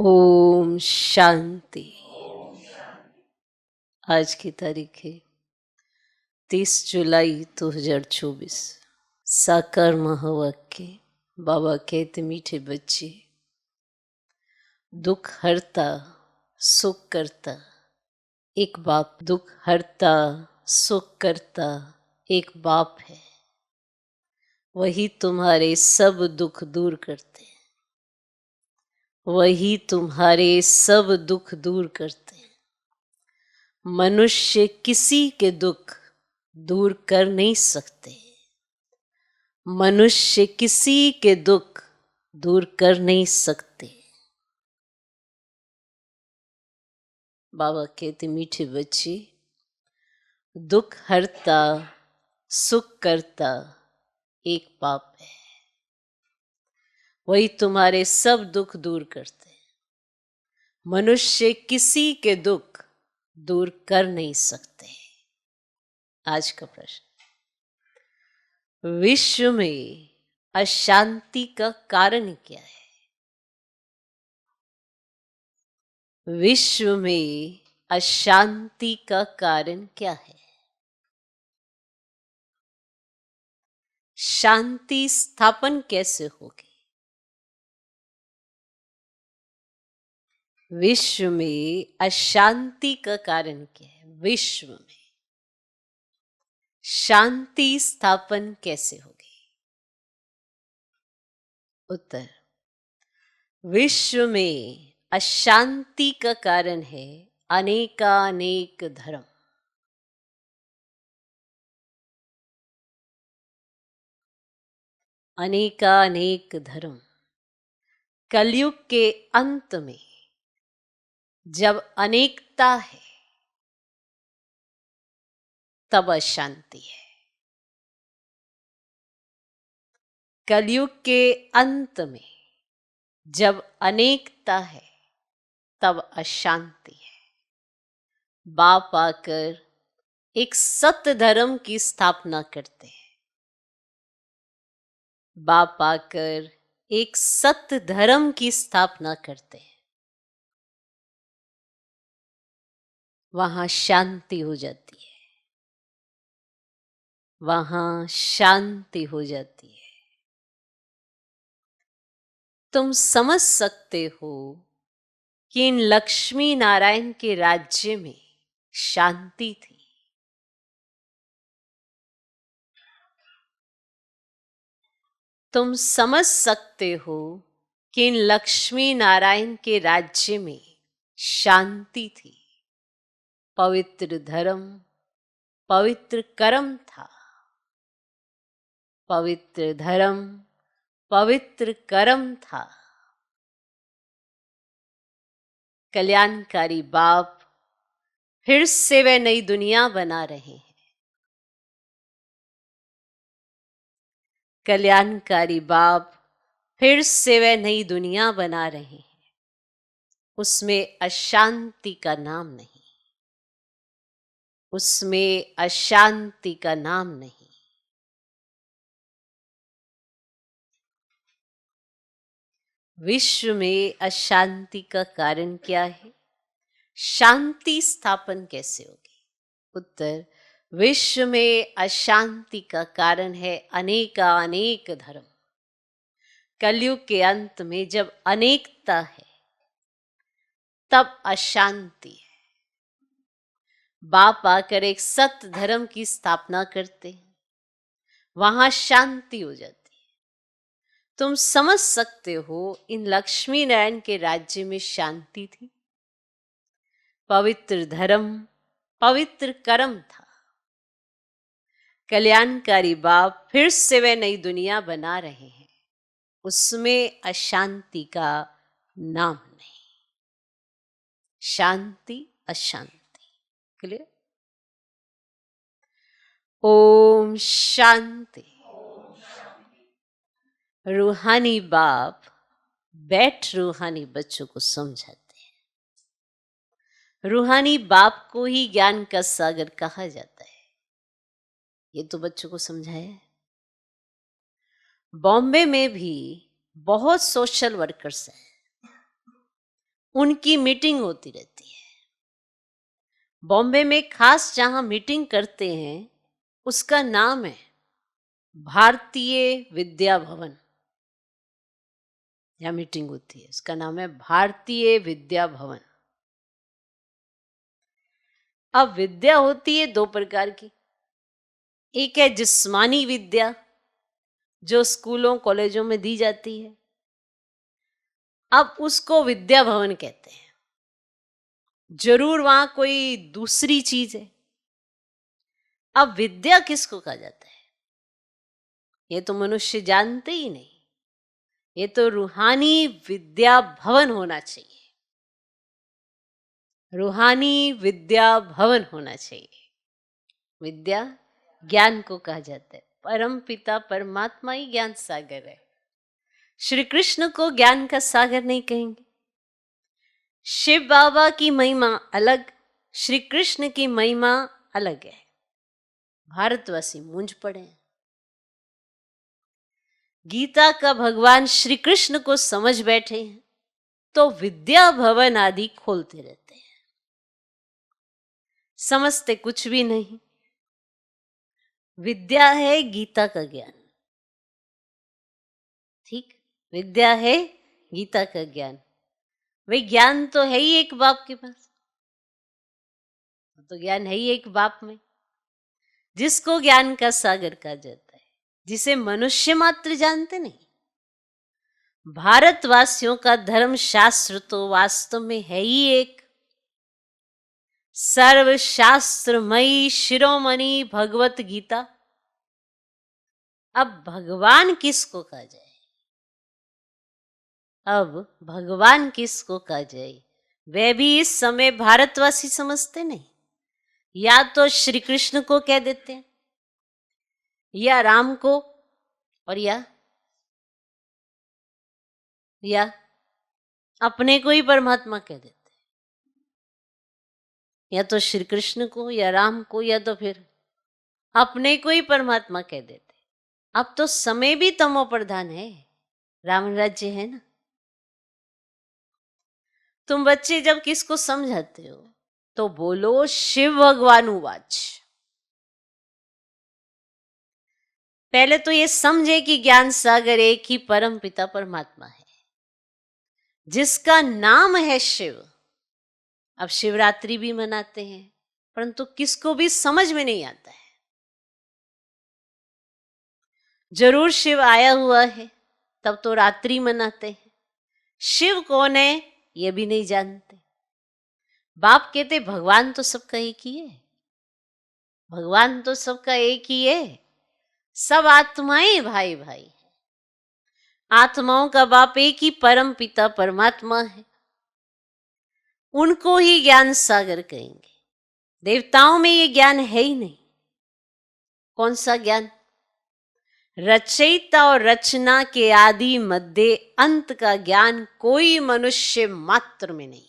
ओम शांति। आज की तारीख है 30 जुलाई 2024। साकार महावाक्य। बाबा कहते मीठे बच्चे, दुख हरता सुख करता एक बाप। दुख हरता सुख करता एक बाप है, वही तुम्हारे सब दुख दूर करते हैं। वही तुम्हारे सब दुख दूर करते हैं। मनुष्य किसी के दुख दूर कर नहीं सकते। मनुष्य किसी के दुख दूर कर नहीं सकते। बाबा कहते मीठे बच्चे, दुख हरता सुख करता एक बाप है, वही तुम्हारे सब दुख दूर करते हैं। मनुष्य किसी के दुख दूर कर नहीं सकते। आज का प्रश्न, विश्व में अशांति का कारण क्या है? विश्व में अशांति का कारण क्या है? शांति स्थापन कैसे होगी? विश्व में अशांति का कारण क्या है? विश्व में शांति स्थापन कैसे होगी? उत्तर, विश्व में अशांति का कारण है अनेकानेक धर्म। अनेकानेक धर्म। कलयुग के अंत में जब अनेकता है तब अशांति है। कलयुग के अंत में जब अनेकता है तब अशांति है। बाप आकर एक सत्य धर्म की स्थापना करते हैं। बाप आकर एक सत्य धर्म की स्थापना करते हैं। वहां शांति हो जाती है। वहां शांति हो जाती है। तुम समझ सकते हो कि इन लक्ष्मी नारायण के राज्य में शांति थी। तुम समझ सकते हो कि इन लक्ष्मी नारायण के राज्य में शांति थी। पवित्र धर्म, पवित्र कर्म था। पवित्र धर्म, पवित्र कर्म था। कल्याणकारी बाप फिर से वे नई दुनिया बना रहे हैं। कल्याणकारी बाप फिर से वे नई दुनिया बना रहे हैं। उसमें अशांति का नाम नहीं। उसमें अशांति का नाम नहीं। विश्व में अशांति का कारण क्या है? शांति स्थापन कैसे होगी? उत्तर, विश्व में अशांति का कारण है अनेकानेक धर्म। कलयुग के अंत में जब अनेकता है तब अशांति है। बाप आकर एक सत्य धर्म की स्थापना करते हैं, वहां शांति हो जाती है। तुम समझ सकते हो इन लक्ष्मी नारायण के राज्य में शांति थी। पवित्र धर्म, पवित्र कर्म था। कल्याणकारी बाप फिर से वे नई दुनिया बना रहे हैं। उसमें अशांति का नाम नहीं। शांति अशांति। क्लियर? ओम शांति। रूहानी बाप बैठ रूहानी बच्चों को समझाते हैं। रूहानी बाप को ही ज्ञान का सागर कहा जाता है। ये तो बच्चों को समझाया है। बॉम्बे में भी बहुत सोशल वर्कर्स हैं। उनकी मीटिंग होती रहती है। बॉम्बे में खास जहां मीटिंग करते हैं उसका नाम है भारतीय विद्या भवन। यहाँ मीटिंग होती है, उसका नाम है भारतीय विद्या भवन। अब विद्या होती है दो प्रकार की। एक है जिस्मानी विद्या जो स्कूलों कॉलेजों में दी जाती है, अब उसको विद्या भवन कहते हैं। जरूर वहां कोई दूसरी चीज है। अब विद्या किसको कहा जाता है ये तो मनुष्य जानते ही नहीं। ये तो रूहानी विद्या भवन होना चाहिए। रूहानी विद्या भवन होना चाहिए। विद्या ज्ञान को कहा जाता है। परम पिता परमात्मा ही ज्ञान सागर है। श्री कृष्ण को ज्ञान का सागर नहीं कहेंगे। शिव बाबा की महिमा अलग, श्री कृष्ण की महिमा अलग है। भारतवासी मूंझ पड़े हैं। गीता का भगवान श्री कृष्ण को समझ बैठे हैं तो विद्या भवन आदि खोलते रहते हैं, समझते कुछ भी नहीं। विद्या है गीता का ज्ञान, ठीक, विद्या है गीता का ज्ञान। वही ज्ञान तो है ही एक बाप के पास, तो ज्ञान है ही एक बाप में, जिसको ज्ञान का सागर कहा जाता है, जिसे मनुष्य मात्र जानते नहीं। भारतवासियों का धर्म शास्त्र तो वास्तव में है ही एक सर्वशास्त्रमयी शिरोमणि भगवत गीता। अब भगवान किसको कहा जाए? अब भगवान किसको कहा जाए? वे भी इस समय भारतवासी समझते नहीं। या तो श्री कृष्ण को कह देते हैं, या राम को, और या अपने को ही परमात्मा कह देते हैं। या तो श्री कृष्ण को या राम को, या तो फिर अपने को ही परमात्मा कह देते। अब तो समय भी तमो प्रधान है, राम राज्य है ना। तुम बच्चे जब किसको समझाते हो तो बोलो शिव भगवान उवाच। पहले तो ये समझे कि ज्ञान सागर एक ही परम पिता परमात्मा है जिसका नाम है शिव। अब शिवरात्रि भी मनाते हैं, परंतु किसको भी समझ में नहीं आता है। जरूर शिव आया हुआ है तब तो रात्रि मनाते हैं। शिव कौन है ये भी नहीं जानते। बाप कहते भगवान तो सबका एक ही है, भगवान तो सबका एक ही है, सब आत्माएं भाई भाई है। आत्माओं का बाप एक ही परम पिता परमात्मा है, उनको ही ज्ञान सागर कहेंगे। देवताओं में ये ज्ञान है ही नहीं। कौन सा ज्ञान? रचयिता और रचना के आदि मध्य अंत का ज्ञान कोई मनुष्य मात्र में नहीं है।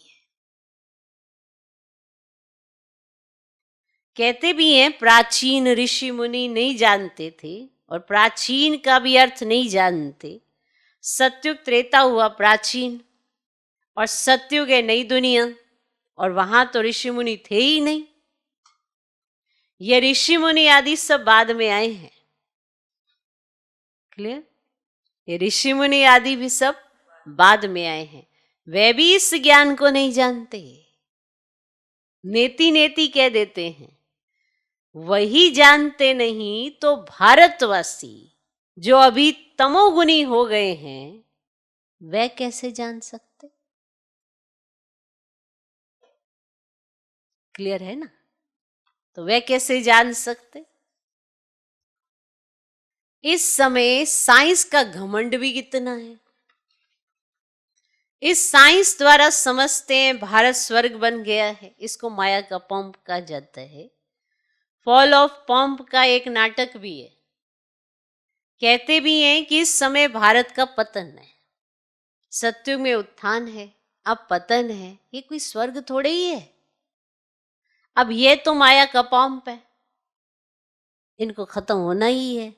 कहते भी हैं प्राचीन ऋषि मुनि नहीं जानते थे, और प्राचीन का भी अर्थ नहीं जानते। सतयुग त्रेता हुआ प्राचीन, और सतयुग है नई दुनिया, और वहां तो ऋषि मुनि थे ही नहीं। ये ऋषि मुनि आदि सब बाद में आए हैं। क्लियर? ये ऋषि मुनि आदि भी सब बाद में आए हैं। वे भी इस ज्ञान को नहीं जानते, नेति नेति कह देते हैं। वही जानते नहीं तो भारतवासी जो अभी तमोगुनी हो गए हैं वह कैसे जान सकते? क्लियर है ना? तो वह कैसे जान सकते? इस समय साइंस का घमंड भी कितना है। इस साइंस द्वारा समझते हैं भारत स्वर्ग बन गया है। इसको माया का पंप कहा जाता है। फॉल ऑफ पंप का एक नाटक भी है। कहते भी हैं कि इस समय भारत का पतन है, सतयुग में उत्थान है, अब पतन है। ये कोई स्वर्ग थोड़े ही है। अब ये तो माया का पंप है, इनको खत्म होना ही है।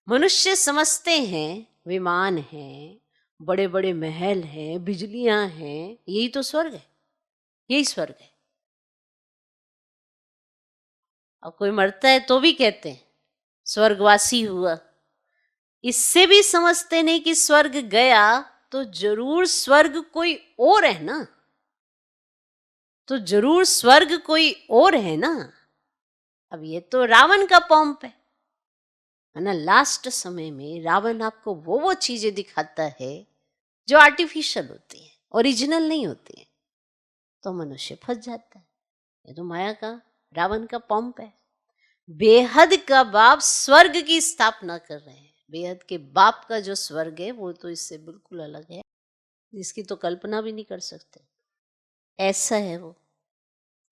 मनुष्य समझते हैं विमान है, बड़े बड़े महल हैं, बिजलियां हैं, यही तो स्वर्ग है, यही स्वर्ग है। और कोई मरता है तो भी कहते हैं स्वर्गवासी हुआ। इससे भी समझते नहीं कि स्वर्ग गया तो जरूर स्वर्ग कोई और है ना, तो जरूर स्वर्ग कोई और है ना। अब ये तो रावण का पॉम्प है ना। लास्ट समय में रावण आपको वो चीजें दिखाता है जो आर्टिफिशियल होती है, ओरिजिनल नहीं होती है, तो मनुष्य फंस जाता है। ये तो माया का, रावण का पॉम्प है। बेहद का बाप स्वर्ग की स्थापना कर रहे हैं। बेहद के बाप का जो स्वर्ग है वो तो इससे बिल्कुल अलग है, जिसकी तो कल्पना भी नहीं कर सकते, ऐसा है वो।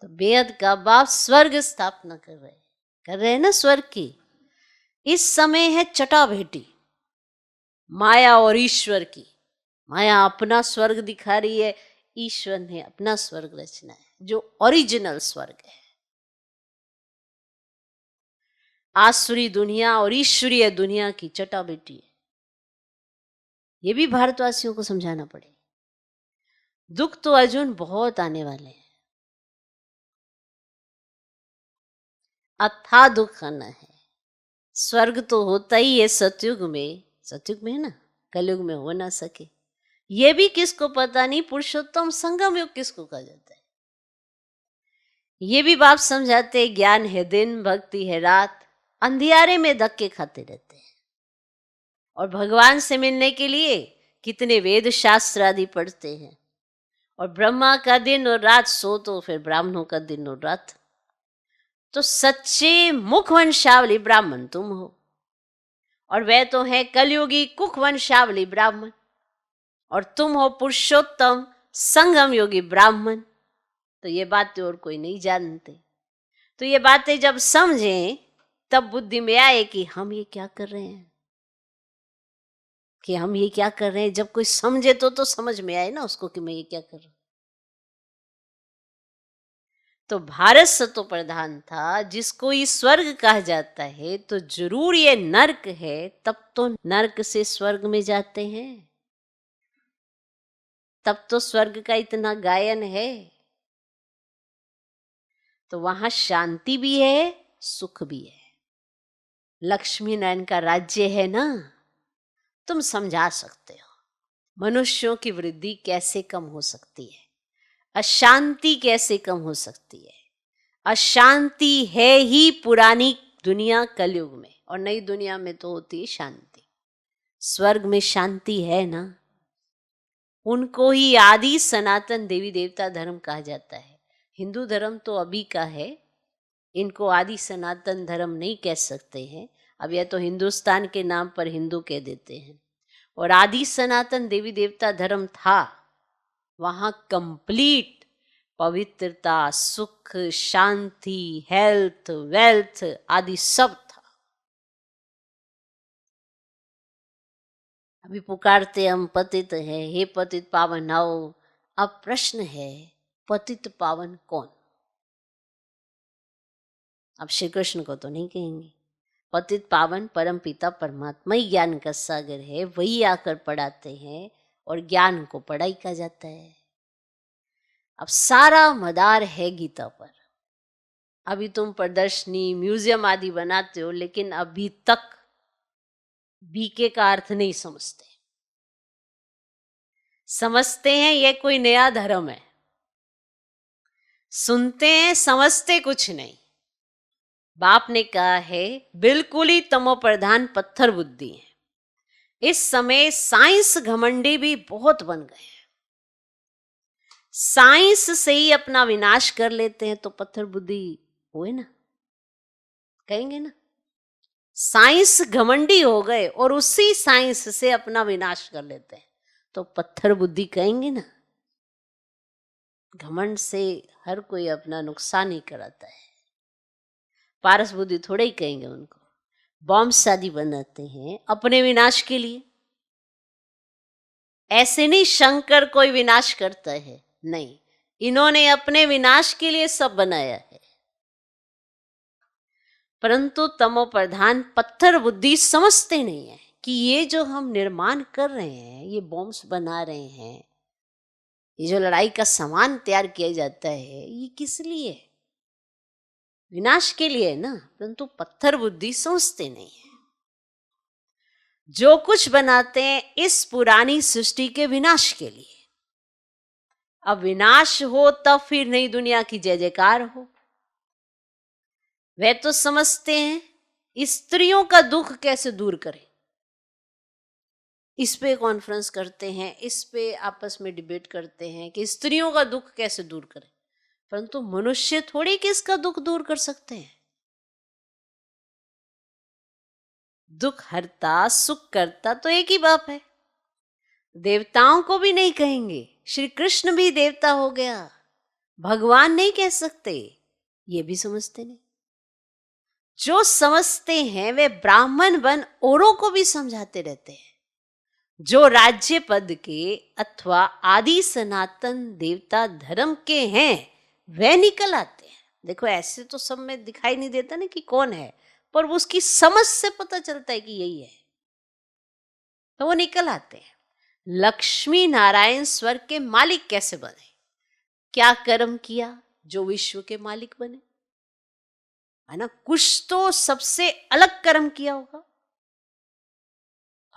तो बेहद का बाप स्वर्ग स्थापना कर रहे हैं ना स्वर्ग की। इस समय है चटाभेटी माया और ईश्वर की। माया अपना स्वर्ग दिखा रही है, ईश्वर ने अपना स्वर्ग रचना है जो ओरिजिनल स्वर्ग है। आसुरी दुनिया और ईश्वरीय दुनिया की चटाभेटी है। ये भी भारतवासियों को समझाना पड़ेगा। दुख तो अर्जुन बहुत आने वाले हैं, अथाह दुख आना है। स्वर्ग तो होता ही है सतयुग में, सतयुग में है ना, कलयुग में हो ना सके। ये भी किसको पता नहीं पुरुषोत्तम संगम युग किसको कहा जाता है। ये भी बाप समझाते, ज्ञान है दिन, भक्ति है रात, अंधियारे में धक्के खाते रहते हैं। और भगवान से मिलने के लिए कितने वेद शास्त्र आदि पढ़ते हैं। और ब्रह्मा का दिन और रात, सो तो फिर ब्राह्मणों का दिन और रात। तो सच्चे मुख वंशावली ब्राह्मण तुम हो, और वह तो है कलयुगी कुख वंशावली ब्राह्मण, और तुम हो पुरुषोत्तम संगम योगी ब्राह्मण। तो ये बातें और कोई नहीं जानते। तो ये बातें जब समझें तब बुद्धि में आए कि हम ये क्या कर रहे हैं, कि हम ये क्या कर रहे हैं। जब कोई समझे तो समझ में आए ना उसको कि मैं ये क्या कर रहा हूं। तो भारत सतो प्रधान था, जिसको ये स्वर्ग कहा जाता है, तो जरूर ये नर्क है। तब तो नर्क से स्वर्ग में जाते हैं, तब तो स्वर्ग का इतना गायन है। तो वहां शांति भी है, सुख भी है। लक्ष्मी नारायण का राज्य है ना। तुम समझा सकते हो मनुष्यों की वृद्धि कैसे कम हो सकती है, अशांति कैसे कम हो सकती है। अशांति है ही पुरानी दुनिया कलयुग में, और नई दुनिया में तो होती है शांति। स्वर्ग में शांति है ना। उनको ही आदि सनातन देवी देवता धर्म कहा जाता है। हिंदू धर्म तो अभी का है, इनको आदि सनातन धर्म नहीं कह सकते हैं। अब यह तो हिंदुस्तान के नाम पर हिंदू कह देते हैं। और आदि सनातन देवी देवता धर्म था, वहां कंप्लीट पवित्रता, सुख, शांति, हेल्थ, वेल्थ आदि सब था। अभी पुकारते हम पतित है, हे पतित पावन आओ। अब प्रश्न है, पतित पावन कौन? अब श्री कृष्ण को तो नहीं कहेंगे। पतित पावन परम पिता परमात्मा ही ज्ञान का सागर है, वही आकर पढ़ाते हैं, और ज्ञान को पढ़ाई कहा जाता है। अब सारा मदार है गीता पर। अभी तुम प्रदर्शनी, म्यूजियम आदि बनाते हो, लेकिन अभी तक बीके का अर्थ नहीं समझते। समझते हैं ये कोई नया धर्म है, सुनते हैं, समझते कुछ नहीं। बाप ने कहा है बिल्कुल ही तमो प्रधान पत्थर बुद्धि है। इस समय साइंस घमंडी भी बहुत बन गए हैं। साइंस से ही अपना विनाश कर लेते हैं, तो पत्थर बुद्धि हुए ना, कहेंगे ना। साइंस घमंडी हो गए और उसी साइंस से अपना विनाश कर लेते हैं, तो पत्थर बुद्धि कहेंगे ना। घमंड से हर कोई अपना नुकसान ही कराता है। पारस बुद्धि थोड़े ही कहेंगे उनको। बॉम्ब शादी बनाते हैं अपने विनाश के लिए। ऐसे नहीं शंकर कोई विनाश करता है, नहीं, इन्होंने अपने विनाश के लिए सब बनाया है। परंतु तमो प्रधान पत्थर बुद्धि समझते नहीं है कि ये जो हम निर्माण कर रहे हैं, ये बॉम्ब्स बना रहे हैं, ये जो लड़ाई का सामान तैयार किया जाता है, ये किस लिए है? विनाश के लिए है ना, परंतु पत्थर बुद्धि समझते नहीं है। जो कुछ बनाते हैं इस पुरानी सृष्टि के विनाश के लिए। अब विनाश हो तब फिर नई दुनिया की जय जयकार हो। वे तो समझते हैं स्त्रियों का दुख कैसे दूर करें, इस पे कॉन्फ्रेंस करते हैं, इस पे आपस में डिबेट करते हैं कि स्त्रियों का दुख कैसे दूर करें, परंतु मनुष्य थोड़ी किसका दुख दूर कर सकते हैं। दुख हरता सुख करता तो एक ही बाप है। देवताओं को भी नहीं कहेंगे, श्री कृष्ण भी देवता हो गया, भगवान नहीं कह सकते, ये भी समझते नहीं। जो समझते हैं वे ब्राह्मण बन औरों को भी समझाते रहते हैं। जो राज्य पद के अथवा आदि सनातन देवता धर्म के हैं वे निकल आते हैं। देखो ऐसे तो सब में दिखाई नहीं देता ना कि कौन है, पर उसकी समझ से पता चलता है कि यही है, तो वो निकल आते हैं। लक्ष्मी नारायण स्वर्ग के मालिक कैसे बने? क्या कर्म किया जो विश्व के मालिक बने? है ना, कुछ तो सबसे अलग कर्म किया होगा।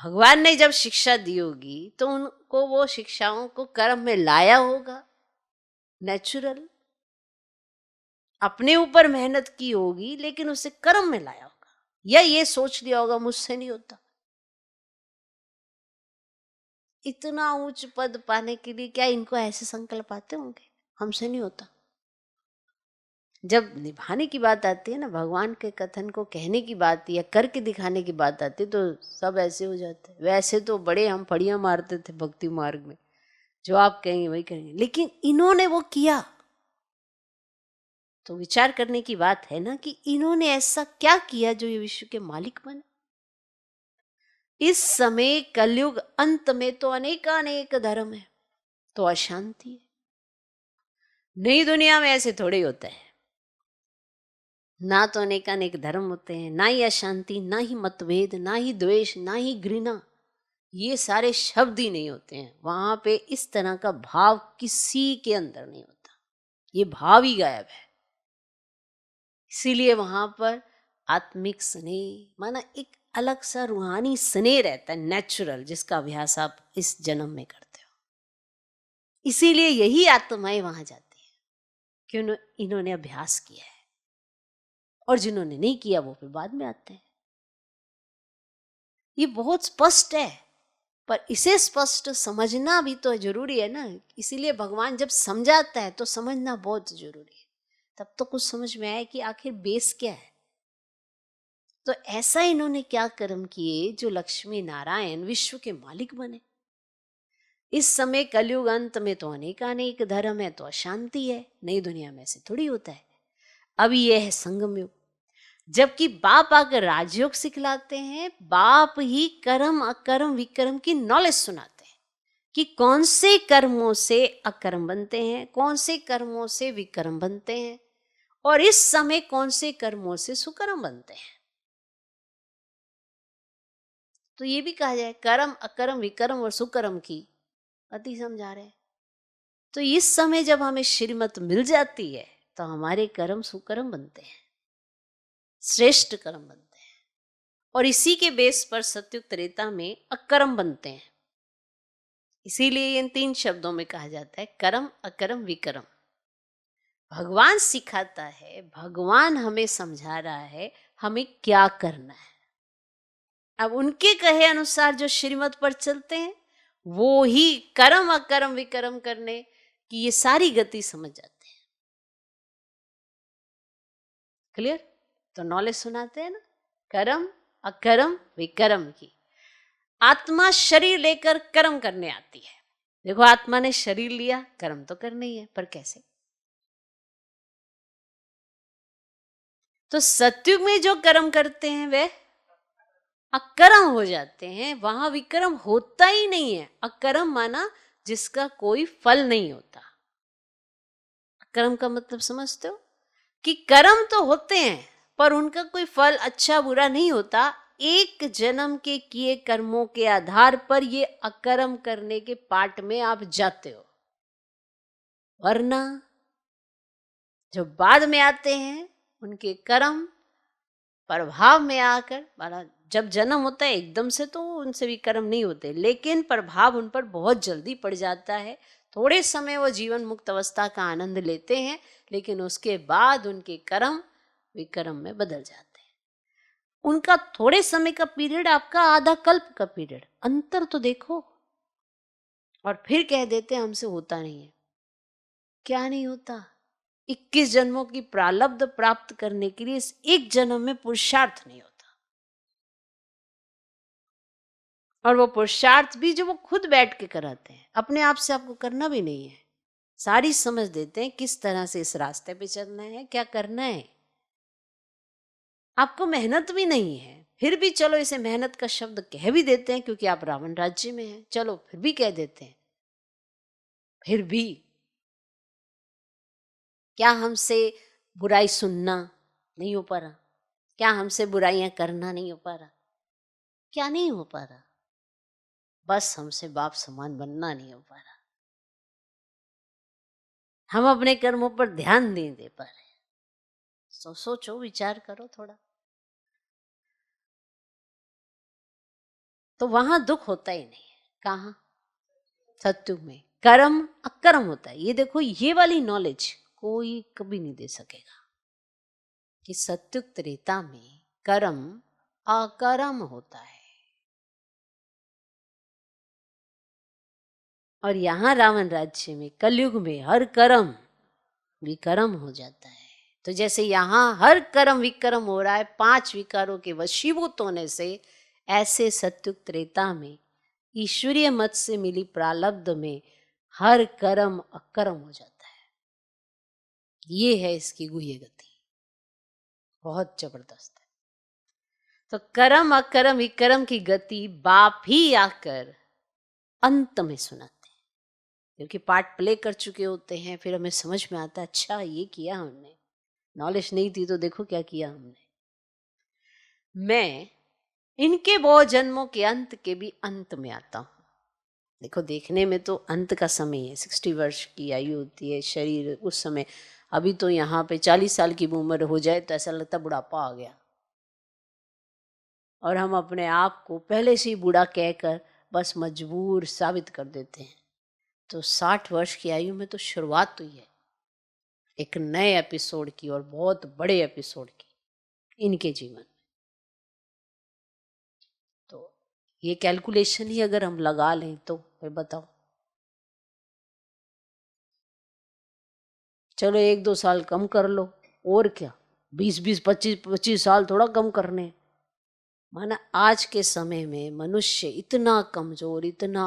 भगवान ने जब शिक्षा दी होगी तो उनको वो शिक्षाओं को कर्म में लाया होगा, नेचुरल। अपने ऊपर मेहनत की होगी लेकिन उसे कर्म में लाया होगा, या ये सोच लिया होगा मुझसे नहीं होता। इतना उच्च पद पाने के लिए क्या इनको ऐसे संकल्प आते होंगे, हमसे नहीं होता। जब निभाने की बात आती है ना, भगवान के कथन को कहने की बात या करके दिखाने की बात आती है तो सब ऐसे हो जाते हैं। वैसे तो बड़े हम फड़ियां मारते थे भक्ति मार्ग में, जो आप कहेंगे वही करेंगे, लेकिन इन्होंने वो किया। तो विचार करने की बात है ना कि इन्होंने ऐसा क्या किया जो ये विश्व के मालिक बने। इस समय कलयुग अंत में तो अनेकानेक धर्म है, तो अशांति है। नई दुनिया में ऐसे थोड़े ही होता है, ना तो अनेकानेक धर्म होते हैं, ना ही अशांति, ना ही मतभेद, ना ही द्वेष, ना ही घृणा, ये सारे शब्द ही नहीं होते हैं वहां पे। इस तरह का भाव किसी के अंदर नहीं होता, ये भाव ही गायब है। इसीलिए वहां पर आत्मिक स्नेह माना एक अलग सा रूहानी स्नेह रहता है, नेचुरल, जिसका अभ्यास आप इस जन्म में करते हो। इसीलिए यही आत्माएं वहां जाती है कि इन्होंने अभ्यास किया है, और जिन्होंने नहीं किया वो फिर बाद में आते हैं। ये बहुत स्पष्ट है, पर इसे स्पष्ट समझना भी तो जरूरी है ना। इसीलिए भगवान जब समझाता है तो समझना बहुत जरूरी है, तब तो कुछ समझ में आए कि आखिर बेस क्या है। तो ऐसा इन्होंने क्या कर्म किए जो लक्ष्मी नारायण विश्व के मालिक बने। इस समय कलयुग अंत में तो अनेकानेक धर्म है, तो अशांति है। नई दुनिया में ऐसे थोड़ी होता है। अभी यह है संगम युग, जबकि बाप आकर राजयोग सिखलाते हैं। बाप ही कर्म अकर्म विकर्म की नॉलेज सुनाते हैं कि कौन से कर्मों से अकर्म बनते हैं, कौन से कर्मों से विकर्म बनते हैं, और इस समय कौन से कर्मों से सुकर्म बनते हैं। तो ये भी कहा जाए कर्म अकर्म विकर्म और सुकर्म की अति समझा रहे हैं। तो इस समय जब हमें श्रीमत मिल जाती है तो हमारे कर्म सुकर्म बनते हैं, श्रेष्ठ कर्म बनते हैं, और इसी के बेस पर सत्युग त्रेता में अकर्म बनते हैं। इसीलिए इन 3 शब्दों में कहा जाता है कर्म अकर्म विकर्म। भगवान सिखाता है, भगवान हमें समझा रहा है हमें क्या करना है। अब उनके कहे अनुसार जो श्रीमत पर चलते हैं वो ही कर्म अकर्म विकर्म करने की ये सारी गति समझ जाते हैं। क्लियर? तो नॉलेज सुनाते हैं ना, कर्म अकर्म विकर्म की। आत्मा शरीर लेकर कर्म करने आती है। देखो आत्मा ने शरीर लिया, कर्म तो करना ही है, पर कैसे? तो सत्युग में जो कर्म करते हैं वे अकर्म हो जाते हैं, वहां विकर्म होता ही नहीं है। अकर्म माना जिसका कोई फल नहीं होता। अकर्म का मतलब समझते हो कि कर्म तो होते हैं पर उनका कोई फल अच्छा बुरा नहीं होता, एक जन्म के किए कर्मों के आधार पर ये अकर्म करने के पाठ में आप जाते हो, वरना जो बाद में आते हैं उनके कर्म प्रभाव में आकर, माना जब जन्म होता है एकदम से तो उनसे भी कर्म नहीं होते, लेकिन प्रभाव उन पर बहुत जल्दी पड़ जाता है। थोड़े समय वो जीवन मुक्त अवस्था का आनंद लेते हैं, लेकिन उसके बाद उनके कर्म विकर्म में बदल जाते हैं। उनका थोड़े समय का पीरियड, आपका आधा कल्प का पीरियड, अंतर तो देखो। और फिर कह देते हैं हमसे होता नहीं है। क्या नहीं होता? 21 जन्मों की प्रारब्ध प्राप्त करने के लिए इस एक जन्म में पुरुषार्थ नहीं होता। और वो पुरुषार्थ भी जो वो खुद बैठ के कराते हैं, अपने आप से आपको करना भी नहीं है। सारी समझ देते हैं किस तरह से इस रास्ते पे चलना है, क्या करना है। आपको मेहनत भी नहीं है, फिर भी चलो इसे मेहनत का शब्द कह भी देते हैं, क्योंकि आप रावण राज्य में हैं, चलो फिर भी कह देते हैं। फिर भी क्या हमसे बुराई सुनना नहीं हो पा रहा? क्या हमसे बुराइयां करना नहीं हो पा रहा? क्या नहीं हो पा रहा? बस हमसे बाप समान बनना नहीं हो पा रहा। हम अपने कर्मों पर ध्यान नहीं दे पा रहे। सोचो, विचार करो थोड़ा। तो वहां दुख होता ही नहीं है। कहाँ? सत्युग में कर्म अकर्म होता है। ये देखो, ये वाली नॉलेज कोई कभी नहीं दे सकेगा कि सत्युग त्रेता में कर्म अकर्म होता है। और यहां रावण राज्य में कलयुग में हर कर्म विकर्म हो जाता है। तो जैसे यहां हर कर्म विकर्म हो रहा है 5 विकारों के वशीभूत होने से, ऐसे सत्युग त्रेता में ईश्वरीय मत से मिली प्रारब्ध में हर कर्म अकर्म हो जाता है। ये है इसकी गुह्य गति, बहुत जबरदस्त है। तो कर्म अकर्म विकर्म की गति बाप ही आकर अंत में सुनाते हैं, क्योंकि पार्ट प्ले कर चुके होते हैं। फिर हमें समझ में आता है, अच्छा ये किया हमने, नॉलेज नहीं थी तो देखो क्या किया हमने। मैं इनके बहुत जन्मों के अंत के भी अंत में आता हूँ। देखो, देखने में तो अंत का समय है, 60 वर्ष की आयु होती है शरीर उस समय। अभी तो यहाँ पे 40 साल की उम्र हो जाए तो ऐसा लगता बुढ़ापा आ गया, और हम अपने आप को पहले से ही बूढ़ा कहकर बस मजबूर साबित कर देते हैं। तो 60 वर्ष की आयु में तो शुरुआत हुई है एक नए एपिसोड की, और बहुत बड़े एपिसोड की इनके जीवन में। तो ये कैलकुलेशन ही अगर हम लगा लें तो फिर बताओ, चलो 1-2 साल कम कर लो, और क्या, 20-20 25-25 साल थोड़ा कम करने। माना आज के समय में मनुष्य इतना कमजोर, इतना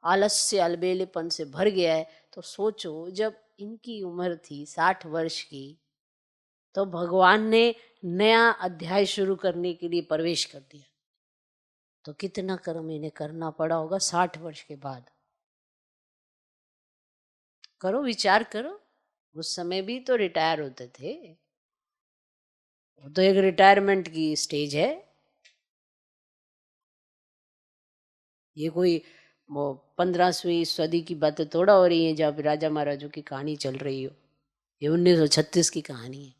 आलस्य अलबेलेपन से भर गया है। तो सोचो, जब इनकी उम्र थी 60 वर्ष की, तो भगवान ने नया अध्याय शुरू करने के लिए प्रवेश कर दिया। तो कितना कर्म इन्हें करना पड़ा होगा 60 वर्ष के बाद। करो, विचार करो। उस समय भी तो रिटायर होते थे, वो तो एक रिटायरमेंट की स्टेज है। ये कोई वो 15वीं सदी की बातें थोड़ा हो रही है जहाँ पे राजा महाराजों की कहानी चल रही हो। ये 1936 की कहानी है।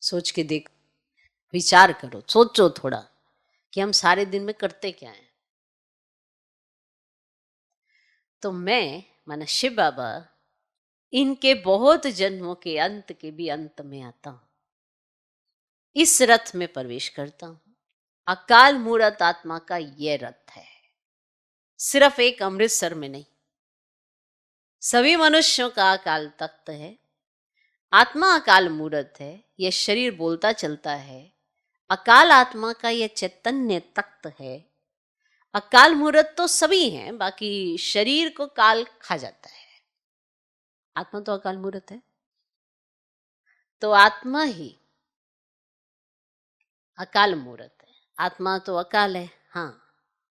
सोच के देख, विचार करो, सोचो थोड़ा कि हम सारे दिन में करते क्या हैं। तो मैं माना शिव बाबा इनके बहुत जन्मों के अंत के भी अंत में आता हूं, इस रथ में प्रवेश करता हूं। अकाल मूर्त आत्मा का यह रथ है। सिर्फ एक अमृतसर में नहीं, सभी मनुष्यों का अकाल तख्त है। आत्मा अकाल मूर्त है, यह शरीर बोलता चलता है। अकाल आत्मा का यह चैतन्य तख्त है। अकाल मूर्त तो सभी हैं, बाकी शरीर को काल खा जाता है। आत्मा तो अकाल मूर्त है, तो आत्मा ही अकाल मूर्त है। आत्मा तो अकाल है, हाँ,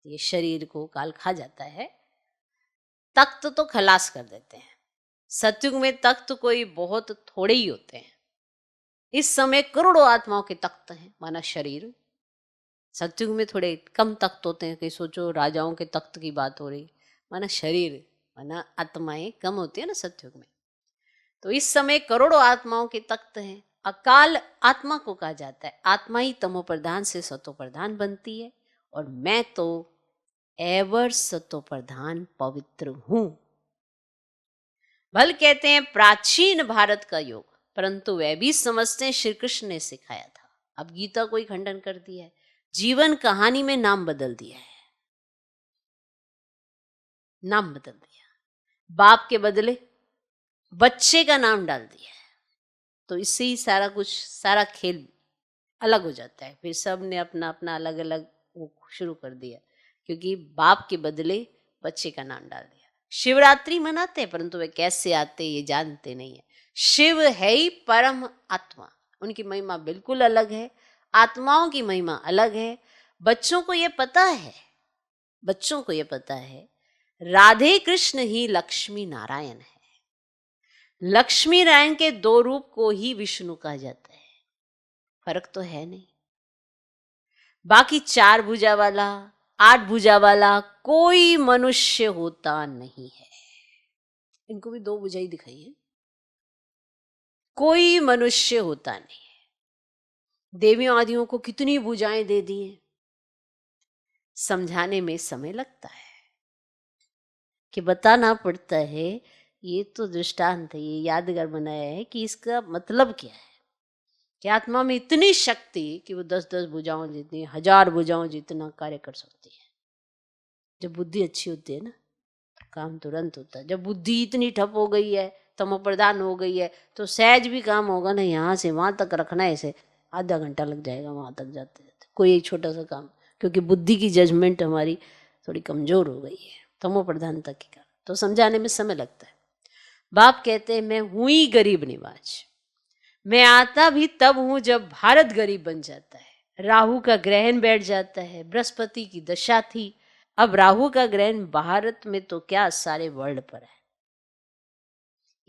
ये शरीर को काल खा जाता है। तख्त तो खलास कर देते हैं। सतयुग में तख्त कोई बहुत थोड़े ही होते हैं। इस समय करोड़ों आत्माओं के तख्त हैं, माना शरीर। सतयुग में थोड़े कम तख्त होते हैं, कि सोचो राजाओं के तख्त की बात हो रही, माना शरीर माना आत्माएं कम होती है ना सतयुग में। तो इस समय करोड़ों आत्माओं के तख्त हैं। अकाल आत्मा को कहा जाता है। आत्मा ही तमो प्रधान से सतो प्रधान बनती है, और मैं तो एवर सतो प्रधान पवित्र हूं। भल कहते हैं प्राचीन भारत का योग, परंतु वह भी समझते हैं श्री कृष्ण ने सिखाया था। अब गीता को ही खंडन कर दिया है, जीवन कहानी में नाम बदल दिया है, नाम बदल दिया, बाप के बदले बच्चे का नाम डाल दिया है। तो इससे ही सारा कुछ, सारा खेल अलग हो जाता है। फिर सब ने अपना अपना अलग अलग वो शुरू कर दिया, क्योंकि बाप के बदले बच्चे का नाम डाल दिया। शिवरात्रि मनाते हैं, परंतु वे कैसे आते ये जानते नहीं है। शिव है ही परम आत्मा, उनकी महिमा बिल्कुल अलग है, आत्माओं की महिमा अलग है। बच्चों को ये पता है, बच्चों को ये पता है राधे कृष्ण ही लक्ष्मी नारायण है। लक्ष्मी नारायण के दो रूप को ही विष्णु कहा जाता है, फर्क तो है नहीं। बाकी 4 भुजा वाला, 8 भुजा वाला कोई मनुष्य होता नहीं है। इनको भी 2 भुजा ही दिखाई है, कोई मनुष्य होता नहीं है। देवियों आदियों को कितनी भुजाएं दे दी हैं, समझाने में समय लगता है, कि बताना पड़ता है। ये तो दृष्टांत है, ये यादगार बनाया है कि इसका मतलब क्या है, कि आत्मा में इतनी शक्ति कि वो 10-10 भुजाओं जितनी, 1000 भुजाओं जितना कार्य कर सकती है। जब बुद्धि अच्छी होती है ना, तो काम तुरंत होता है। जब बुद्धि इतनी ठप हो गई है, तमोप्रधान हो गई है, तो सहज भी काम होगा ना, यहाँ से वहाँ तक रखना है, ऐसे आधा घंटा लग जाएगा वहाँ तक जाते जाते, कोई एक छोटा सा काम, क्योंकि बुद्धि की जजमेंट हमारी थोड़ी कमजोर हो गई है तमोप्रधान तक के कारण, तो समझाने में समय लगता है। बाप कहते हैं मैं हूं ही गरीब निवाज, मैं आता भी तब हूं जब भारत गरीब बन जाता है। राहु का ग्रहण बैठ जाता है, बृहस्पति की दशा थी, अब राहु का ग्रहण भारत में तो क्या सारे वर्ल्ड पर है।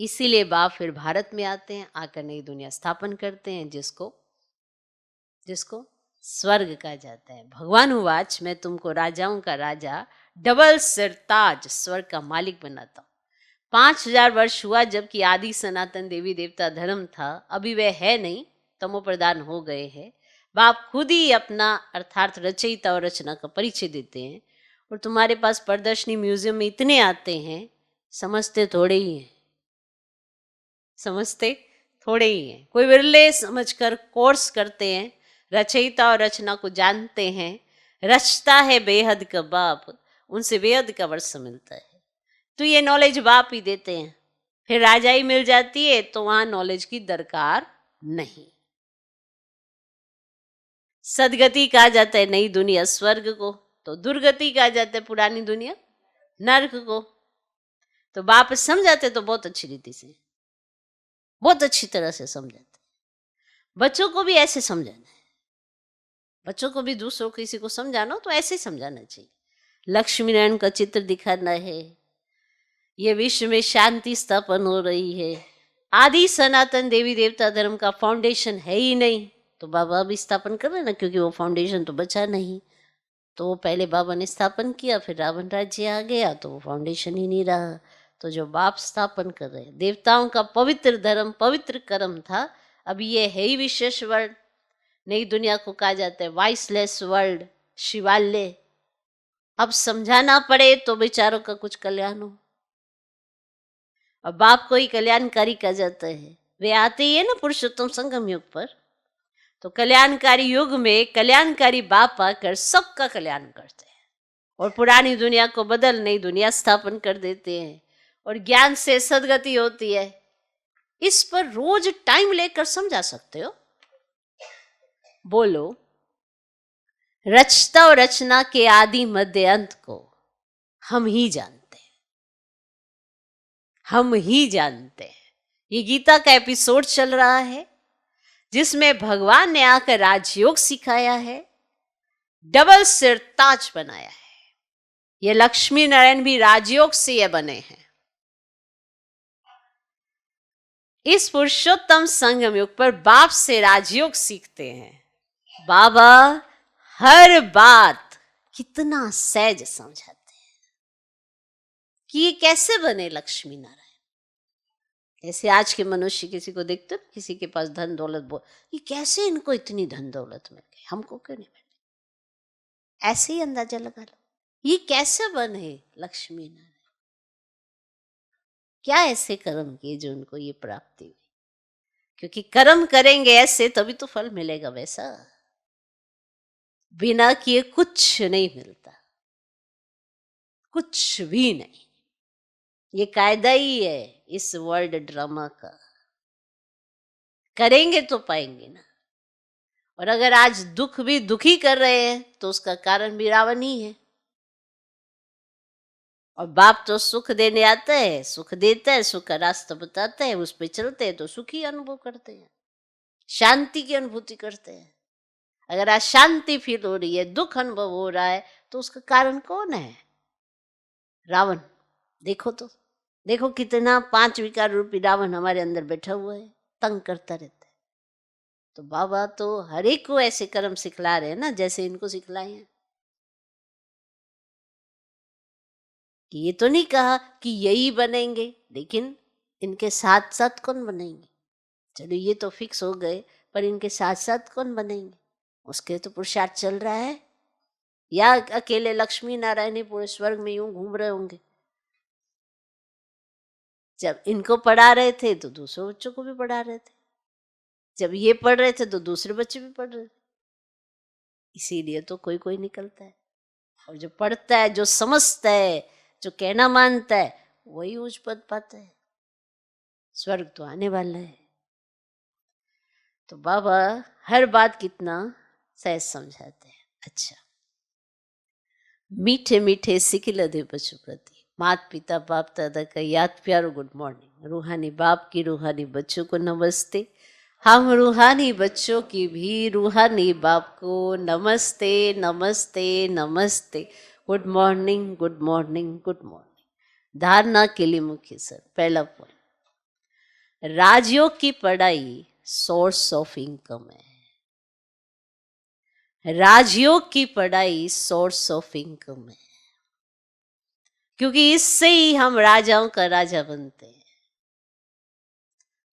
इसीलिए बाप फिर भारत में आते हैं, आकर नई दुनिया स्थापन करते हैं, जिसको जिसको स्वर्ग कहा जाता है। भगवान उवाच मैं तुमको राजाओं का राजा, डबल सिरताज स्वर्ग का मालिक बनाता हूँ। 5000 वर्ष हुआ जबकि आदि सनातन देवी देवता धर्म था, अभी वह है नहीं, तमोप्रधान हो गए हैं। बाप खुद ही अपना अर्थात रचयिता और रचना का परिचय देते हैं, और तुम्हारे पास प्रदर्शनी म्यूजियम में इतने आते हैं, समझते थोड़े ही हैं, समझते थोड़े ही हैं। कोई विरले समझकर कोर्स करते हैं, रचयिता और रचना को जानते हैं, रचता है बेहद का बाप, उनसे बेहद का वर्ष मिलता है। तो ये नॉलेज बाप ही देते हैं। फिर राजाई मिल जाती है तो वहां नॉलेज की दरकार नहीं। सदगति कहा जाता है नई दुनिया स्वर्ग को, तो दुर्गति कहा जाता है पुरानी दुनिया नर्क को। तो बाप समझाते तो बहुत अच्छी रीति से, बहुत अच्छी तरह से समझाते। बच्चों को भी ऐसे समझाना है, बच्चों को भी दूसरों किसी को समझाना हो तो ऐसे ही समझाना चाहिए। लक्ष्मी नारायण का चित्र दिखाना है, ये विश्व में शांति स्थापन हो रही है। आदि सनातन देवी देवता धर्म का फाउंडेशन है ही नहीं, तो बाबा भी स्थापन कर रहे ना, क्योंकि वो फाउंडेशन तो बचा नहीं। तो पहले बाबा ने स्थापन किया, फिर रावण राज्य आ गया, तो वो फाउंडेशन ही नहीं रहा। तो जो बाप स्थापन कर रहे, देवताओं का पवित्र धर्म पवित्र कर्म था, अब ये है ही विशेष वर्ल्ड। नई दुनिया को कहा जाता है वाइसलेस वर्ल्ड, शिवालय। अब समझाना पड़े तो बेचारों का कुछ कल्याण हो। अब बाप को ही कल्याणकारी कहा जाता है, वे आते ही है ना पुरुषोत्तम संगम युग पर। तो कल्याणकारी युग में कल्याणकारी बाप आकर सबका कल्याण करते हैं, और पुरानी दुनिया को बदल नई दुनिया स्थापन कर देते हैं, और ज्ञान से सदगति होती है। इस पर रोज टाइम लेकर समझा सकते हो। बोलो, रचता और रचना के आदि मध्य अंत को हम ही जानते हैं, हम ही जानते हैं। ये गीता का एपिसोड चल रहा है, जिसमें भगवान ने आकर राजयोग सिखाया है, डबल सिर ताज बनाया है। ये लक्ष्मी नारायण भी राजयोग से ये बने हैं। इस पुरुषोत्तम संगम युग पर बाप से राजयोग सीखते हैं। बाबा हर बात कितना सहज समझाते हैं कि ये कैसे बने लक्ष्मी नारायण। ऐसे आज के मनुष्य किसी को देखते हो, किसी के पास धन दौलत, बोल ये कैसे इनको इतनी धन दौलत मिल गई, हमको क्यों नहीं मिली। ऐसे ही अंदाजा लगा लो, ये कैसे बने लक्ष्मी नारायण, क्या ऐसे कर्म किए जो उनको ये प्राप्ति हुई। क्योंकि कर्म करेंगे ऐसे तभी तो फल मिलेगा वैसा, बिना किए कुछ नहीं मिलता, कुछ भी नहीं। ये कायदा ही है इस वर्ल्ड ड्रामा का, करेंगे तो पाएंगे ना। और अगर आज दुख भी दुखी कर रहे हैं तो उसका कारण भी रावण ही है। और बाप तो सुख देने आता है, सुख देता है, सुख का रास्ता बताता है, उस पर चलते हैं तो सुखी अनुभव करते हैं, शांति की अनुभूति करते हैं। अगर आज शांति फील हो रही है, दुख अनुभव हो रहा है, तो उसका कारण कौन है? रावण। देखो तो, देखो कितना 5 विकार रूपी रावण हमारे अंदर बैठा हुआ है, तंग करता रहता है। तो बाबा तो हर एक को ऐसे कर्म सिखला रहे हैं ना, जैसे इनको सिखलाए हैं। कि ये तो नहीं कहा कि यही बनेंगे, लेकिन इनके साथ साथ कौन बनेंगे। चलो ये तो फिक्स हो गए, पर इनके साथ साथ कौन बनेंगे, उसके तो पुरुषार्थ चल रहा है। या अकेले लक्ष्मी नारायण ही पूरे स्वर्ग में यूं घूम रहे होंगे। जब इनको पढ़ा रहे थे तो दूसरे बच्चों को भी पढ़ा रहे थे, जब ये पढ़ रहे थे तो दूसरे बच्चे भी पढ़ रहे थे। इसीलिए तो कोई कोई निकलता है। और जो पढ़ता है, जो समझता है, जो कहना मानता है, वही उच्च पद पाता है। स्वर्ग तो आने वाला है। तो बाबा हर बात कितना सहज समझाते हैं। अच्छा, मीठे मीठे सिकिल दे बच्चों प्रति माता पिता बाप दादा का याद प्यारो गुड मॉर्निंग। रूहानी बाप की रूहानी बच्चों को नमस्ते। हम रूहानी बच्चों की भी रूहानी बाप को नमस्ते नमस्ते नमस्ते। Good morning good morning good morning. धारणा के लिए मुख्य सर पहला पॉइंट, राजयोग की पढ़ाई सोर्स ऑफ इनकम है। राजयोग की पढ़ाई सोर्स ऑफ इनकम है, क्योंकि इससे ही हम राजाओं का राजा बनते हैं।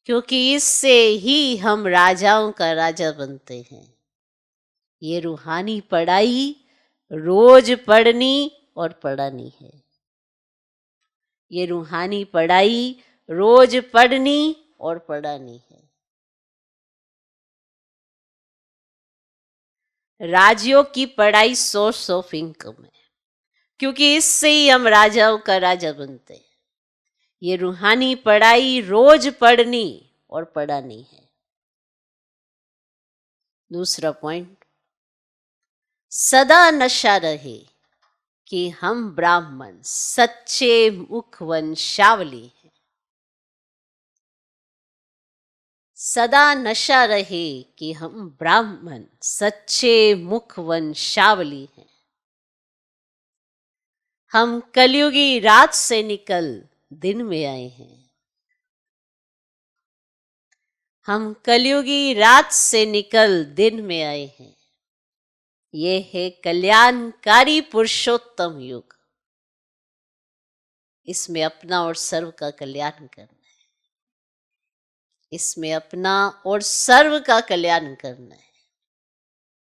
क्योंकि इससे ही हम राजाओं का राजा बनते हैं। ये रूहानी पढ़ाई रोज पढ़नी और पढ़ानी है। ये रूहानी पढ़ाई रोज पढ़नी और पढ़ानी है। राजयोग की पढ़ाई सोर्स ऑफ इनकम है, क्योंकि इससे ही हम राजाओं का राजा बनते हैं। ये रूहानी पढ़ाई रोज पढ़नी और पढ़ानी है। दूसरा पॉइंट, सदा नशा रहे कि हम ब्राह्मण सच्चे मुख वंशावली हैं। सदा नशा रहे कि हम ब्राह्मण सच्चे मुख वंशावली हैं। हम कलयुगी रात से निकल दिन में आए हैं। हम कलयुगी रात से निकल दिन में आए हैं। ये है कल्याणकारी पुरुषोत्तम युग। इसमें अपना और सर्व का कल्याण करना है। इसमें अपना और सर्व का कल्याण करना है।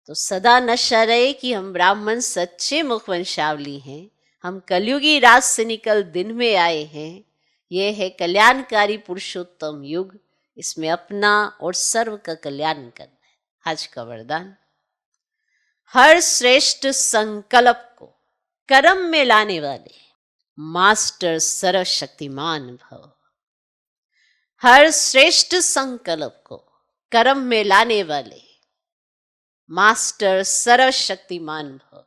तो सदा नशा रहे कि हम ब्राह्मण सच्चे मुख वंशावली हैं। हम कलयुगी रात से निकल दिन में आए हैं। यह है कल्याणकारी पुरुषोत्तम युग। इसमें अपना और सर्व का कल्याण करना है। आज का वरदान, हर श्रेष्ठ संकल्प को कर्म में लाने वाले मास्टर सर्वशक्तिमान भव। हर श्रेष्ठ संकल्प को कर्म में लाने वाले मास्टर सर्वशक्तिमान भव।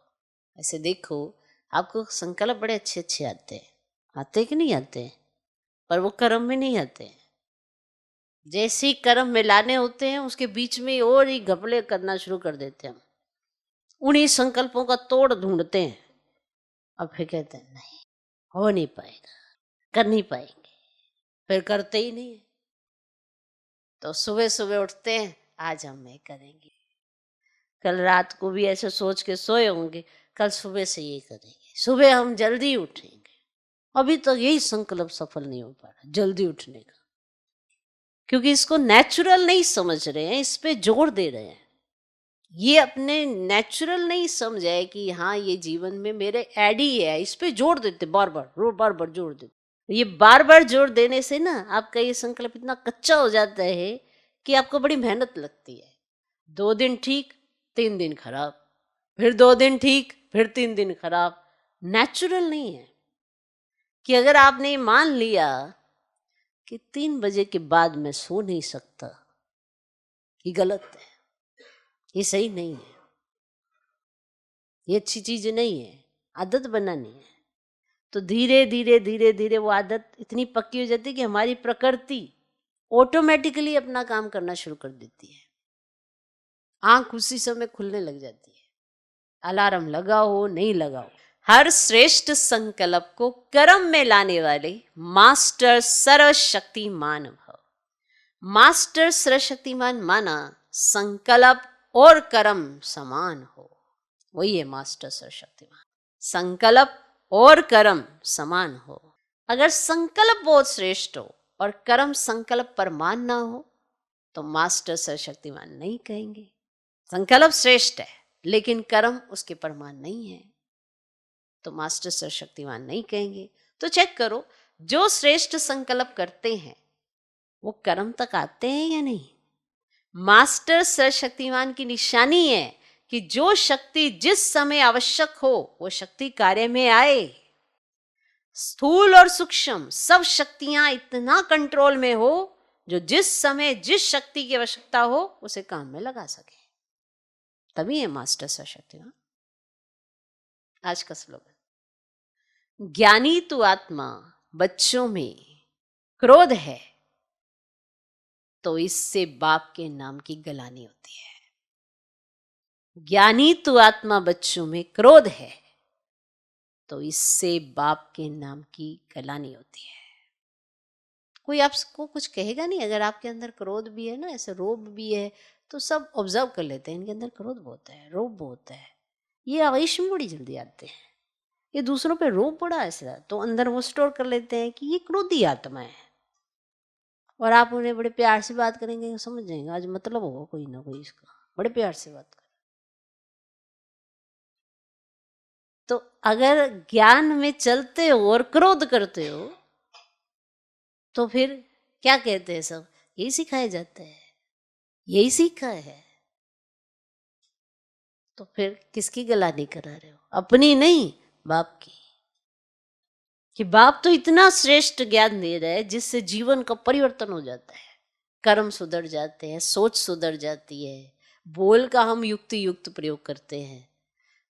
ऐसे देखो, आपको संकल्प बड़े अच्छे अच्छे आते कि नहीं आते, पर वो कर्म में नहीं आते। जैसे ही कर्म में लाने होते हैं, उसके बीच में और ही घपले करना शुरू कर देते हैं। हम उन्हीं संकल्पों का तोड़ ढूंढते हैं, अब फिर कहते हैं नहीं, हो नहीं पाएगा, कर नहीं पाएंगे, फिर करते ही नहीं। तो सुबह सुबह उठते हैं, आज हम मैं करेंगे। कल रात को भी ऐसे सोच के सोए होंगे कल सुबह से ये करेंगे, सुबह हम जल्दी उठेंगे। अभी तक यही संकल्प सफल नहीं हो पा रहा जल्दी उठने का, क्योंकि इसको नेचुरल नहीं समझ रहे हैं, इस पे जोर दे रहे हैं। ये अपने नेचुरल नहीं समझे कि हाँ ये जीवन में मेरे ऐड ही है, इस पे जोर देते बार बार जोर देते। ये बार बार जोर देने से ना आपका ये संकल्प इतना कच्चा हो जाता है कि आपको बड़ी मेहनत लगती है। 2 दिन ठीक, 3 दिन खराब, फिर 2 दिन ठीक, फिर 3 दिन खराब। नेचुरल नहीं है कि अगर आपने मान लिया कि 3 बजे के बाद मैं सो नहीं सकता, ये गलत है, ये सही नहीं है, ये अच्छी चीज नहीं है, आदत बनानी है। तो धीरे धीरे धीरे धीरे वो आदत इतनी पक्की हो जाती है कि हमारी प्रकृति ऑटोमेटिकली अपना काम करना शुरू कर देती है। आंख उसी समय खुलने लग जाती है, अलार्म लगा हो नहीं लगा हो। हर श्रेष्ठ संकल्प को कर्म में लाने वाले मास्टर सर्वशक्तिमान भव। मास्टर सर्वशक्तिमान माना संकल्प और कर्म समान हो, वही है मास्टर सर्वशक्तिमान। संकल्प और कर्म समान हो। अगर संकल्प बहुत श्रेष्ठ हो और कर्म संकल्प पर मान ना हो तो मास्टर सर्वशक्तिमान नहीं कहेंगे। संकल्प श्रेष्ठ है लेकिन कर्म उसके परमान नहीं है तो मास्टर सर्वशक्तिमान नहीं कहेंगे। तो चेक करो, जो श्रेष्ठ संकल्प करते हैं वो कर्म तक आते हैं या नहीं। मास्टर सर्वशक्तिमान की निशानी है कि जो शक्ति जिस समय आवश्यक हो वो शक्ति कार्य में आए। स्थूल और सूक्ष्म सब शक्तियां इतना कंट्रोल में हो जो जिस समय जिस शक्ति की आवश्यकता हो उसे काम में लगा सके, तभी है मास्टर सर्वशक्तिमान। आज का स्लोगन, ज्ञानी तू आत्मा बच्चों में क्रोध है तो इससे बाप के नाम की गलानी होती है। ज्ञानी तू आत्मा बच्चों में क्रोध है तो इससे बाप के नाम की गलानी होती है। कोई आपको कुछ कहेगा नहीं। अगर आपके अंदर क्रोध भी है ना, ऐसे रोब भी है, तो सब ऑब्जर्व कर लेते हैं इनके अंदर क्रोध बहुत है, रोब बहुत है, ये आवेश में बड़ी जल्दी आते हैं, ये दूसरों पे रोब पड़ा ऐसा, तो अंदर वो स्टोर कर लेते हैं कि ये क्रोधी आत्मा है। और आप उन्हें बड़े प्यार से बात करेंगे, समझ जाएंगे आज मतलब होगा कोई ना कोई इसका, बड़े प्यार से बात करें। तो अगर ज्ञान में चलते हो और क्रोध करते हो तो फिर क्या कहते हैं सब, यही सिखाया जाता है, यही सीखा है। तो फिर किसकी गलानी करा रहे हो? अपनी नहीं, बाप की। कि बाप तो इतना श्रेष्ठ ज्ञान दे रहा है जिससे जीवन का परिवर्तन हो जाता है, कर्म सुधर जाते हैं, सोच सुधर जाती है, बोल का हम युक्ति युक्त प्रयोग करते हैं।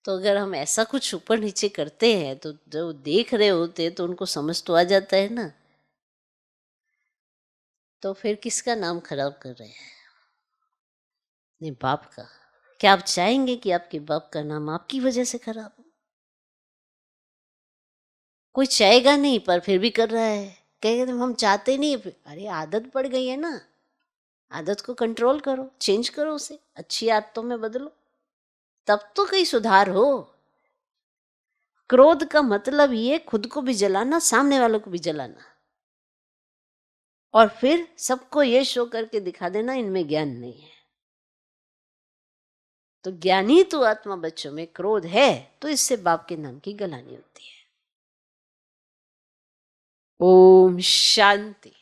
तो अगर हम ऐसा कुछ ऊपर नीचे करते हैं तो जो देख रहे होते हैं तो उनको समझ तो आ जाता है ना। तो फिर किसका नाम खराब कर रहे हैं? नहीं, बाप का। क्या आप चाहेंगे कि आपके बाप का नाम आपकी वजह से खराब हो? कोई चाहेगा नहीं, पर फिर भी कर रहा है। कहेगा हम चाहते नहीं। अरे आदत पड़ गई है ना, आदत को कंट्रोल करो, चेंज करो उसे, अच्छी आदतों में बदलो, तब तो कहीं सुधार हो। क्रोध का मतलब ये खुद को भी जलाना, सामने वालों को भी जलाना, और फिर सबको ये शो करके दिखा देना इनमें ज्ञान नहीं है। तो ज्ञानी तो आत्मा बच्चों में क्रोध है तो इससे बाप के नाम की गलानी होती है। ओम शांति।